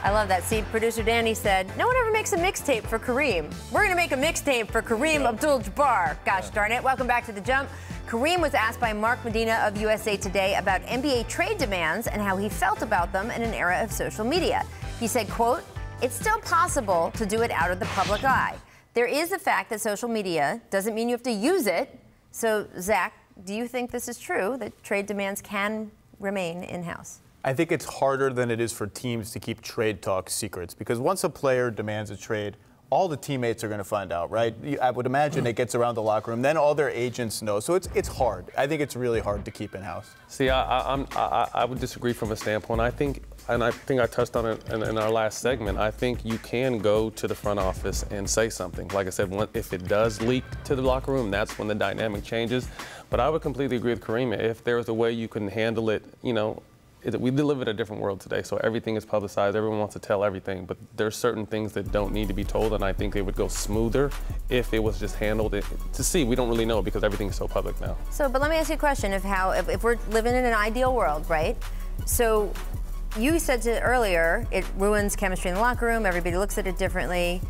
I love that. See, producer Danny said, no one ever makes a mixtape for Kareem. We're going to make a mixtape for Kareem Abdul-Jabbar. Gosh darn it. Welcome back to The Jump. Kareem was asked by Mark Medina of USA Today about NBA trade demands and how he felt about them in an era of social media. He said, quote, it's still possible to do it out of the public eye. There is the fact that social media doesn't mean you have to use it. So, Zach, do you think this is true, that trade demands can remain in-house? I think it's harder than it is for teams to keep trade talk secrets, because once a player demands a trade, all the teammates are going to find out, right? I would imagine it gets around the locker room. Then all their agents know. So it's hard. I think it's really hard to keep in-house. See, I would disagree from a standpoint. I think I touched on it in our last segment. I think you can go to the front office and say something. Like I said, if it does leak to the locker room, that's when the dynamic changes. But I would completely agree with Kareem. If there's a way you can handle it, you know, we live in a different world today, so everything is publicized. Everyone wants to tell everything, but there's certain things that don't need to be told, and I think it would go smoother if it was just handled. To see, we don't really know because everything is so public now. So, but let me ask you a question of how, if we're living in an ideal world, right? So you said earlier, it ruins chemistry in the locker room. Everybody looks at it differently.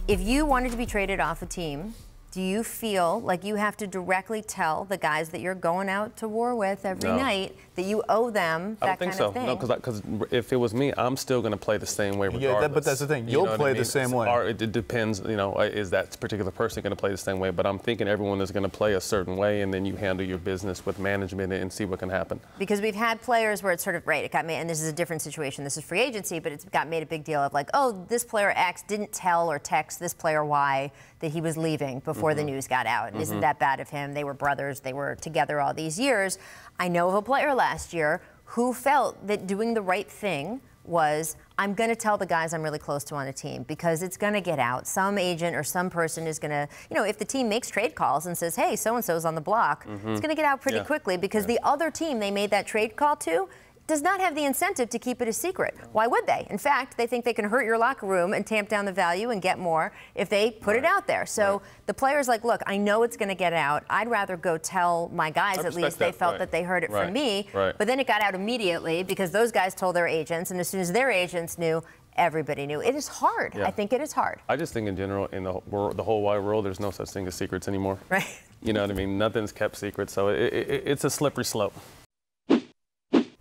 If you wanted to be traded off a team, do you feel like you have to directly tell the guys that you're going out to war with every night that you owe them that kind of thing? No, because if it was me, I'm still going to play the same way regardless. Yeah, but that's the thing. You'll play the same way. Or it depends, you know, is that particular person going to play the same way? But I'm thinking everyone is going to play a certain way, and then you handle your business with management and see what can happen. Because we've had players where it's sort of, right, it got made, and this is a different situation. This is free agency, but it's got made a big deal of like, oh, this player X didn't tell or text this player Y that he was leaving before the news got out. And isn't that bad of him? They were brothers. They were together all these years. I know of a player last year who felt that doing the right thing was, I'm going to tell the guys I'm really close to on a team because it's going to get out. Some agent or some person is going to, you know, if the team makes trade calls and says, hey, so-and-so's on the block, it's going to get out pretty quickly because the other team they made that trade call to does not have the incentive to keep it a secret. Why would they? In fact, they think they can hurt your locker room and tamp down the value and get more if they put it out there. So the player's like, look, I know it's going to get out. I'd rather go tell my guys at least they felt that they heard it from me. But then it got out immediately because those guys told their agents, and as soon as their agents knew, everybody knew. It is hard. I think it is hard. I just think in general, in the whole wide world, there's no such thing as secrets anymore. Right. You know what I mean? Nothing's kept secret, so it's a slippery slope.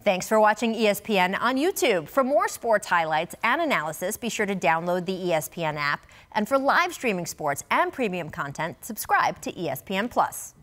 Thanks for watching ESPN on YouTube. For more sports highlights and analysis, be sure to download the ESPN app. And for live streaming sports and premium content, subscribe to ESPN+.